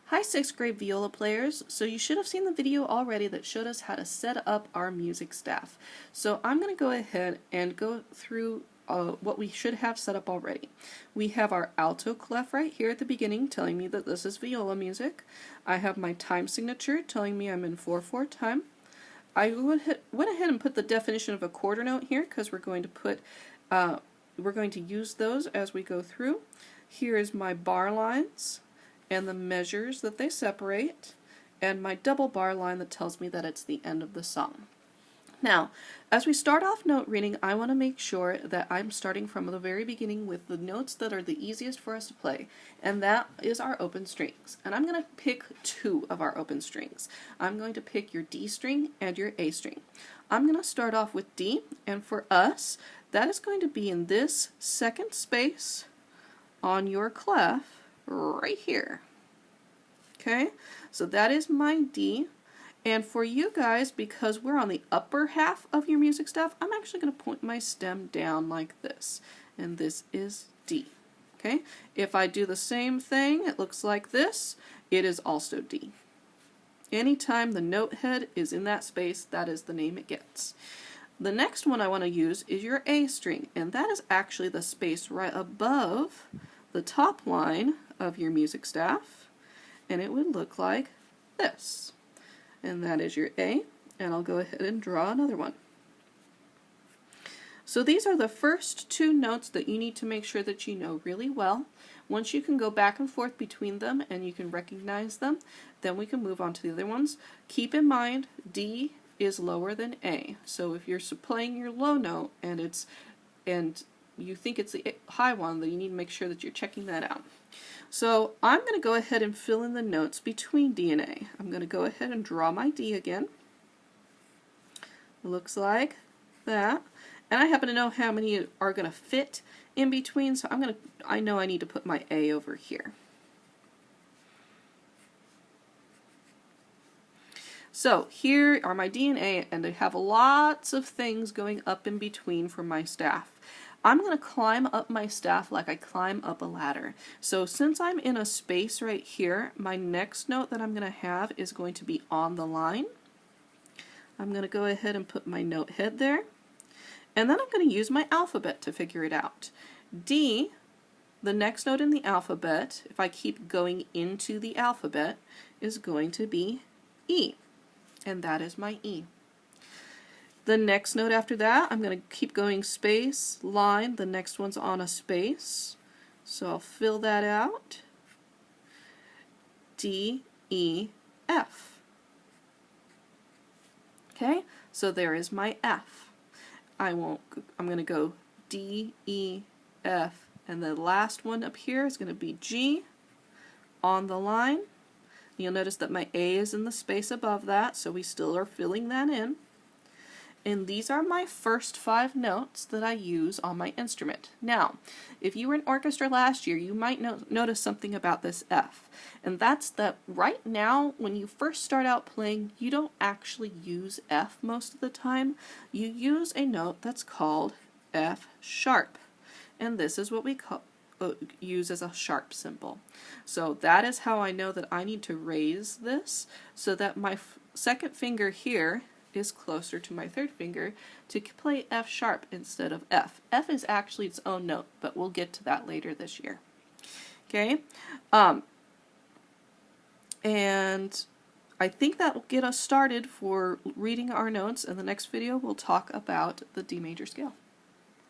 Hi 6th grade viola players, so you should have seen the video already that showed us how to set up our music staff. So I'm going to go ahead and go through what we should have set up already. We have our alto clef right here at the beginning telling me that this is viola music. I have my time signature telling me I'm in 4/4 time. I went ahead and put the definition of a quarter note here because we're going to use those as we go through. Here is my bar lines and the measures that they separate, and my double bar line that tells me that it's the end of the song. Now, as we start off note reading, I want to make sure that I'm starting from the very beginning with the notes that are the easiest for us to play, and that is our open strings. And I'm going to pick two of our open strings. I'm going to pick your D string and your A string. I'm going to start off with D, and for us, that is going to be in this second space on your clef right here. Okay, so that is my D. And for you guys, because we're on the upper half of your music staff, I'm actually going to point my stem down like this. And this is D. Okay, if I do the same thing, it looks like this. It is also D. Anytime the note head is in that space, that is the name it gets. The next one I want to use is your A string, and that is actually the space right above the top line of your music staff, and it would look like this. And that is your A, and I'll go ahead and draw another one. So these are the first two notes that you need to make sure that you know really well. Once you can go back and forth between them and you can recognize them, then we can move on to the other ones. Keep in mind, D is lower than A. So if you're playing your low note and you think it's the high one, then you need to make sure that you're checking that out. So I'm going to go ahead and fill in the notes between D and A. I'm going to go ahead and draw my D again. It looks like that. And I happen to know how many are going to fit in between, so I know I need to put my A over here. So here are my D and A, and I have lots of things going up in between for my staff. I'm going to climb up my staff like I climb up a ladder. So since I'm in a space right here, my next note that I'm going to have is going to be on the line. I'm going to go ahead and put my note head there. And then I'm going to use my alphabet to figure it out. D, the next note in the alphabet, if I keep going into the alphabet, is going to be E. And that is my E. The next note after that, I'm going to keep going space, line, the next one's on a space. So I'll fill that out. D, E, F. Okay, so there is my F. I'm going to go D, E, F, and the last one up here is going to be G on the line. You'll notice that my A is in the space above that, so we still are filling that in. And these are my first 5 notes that I use on my instrument. Now, if you were in orchestra last year, you might notice something about this F. And that's that right now, when you first start out playing, you don't actually use F most of the time. You use a note that's called F sharp. And this is what we use as a sharp symbol. So that is how I know that I need to raise this so that my second finger here is closer to my third finger to play F sharp instead of F. F is actually its own note, but we'll get to that later this year. Okay, and I think that will get us started for reading our notes. In the next video, we'll talk about the D major scale.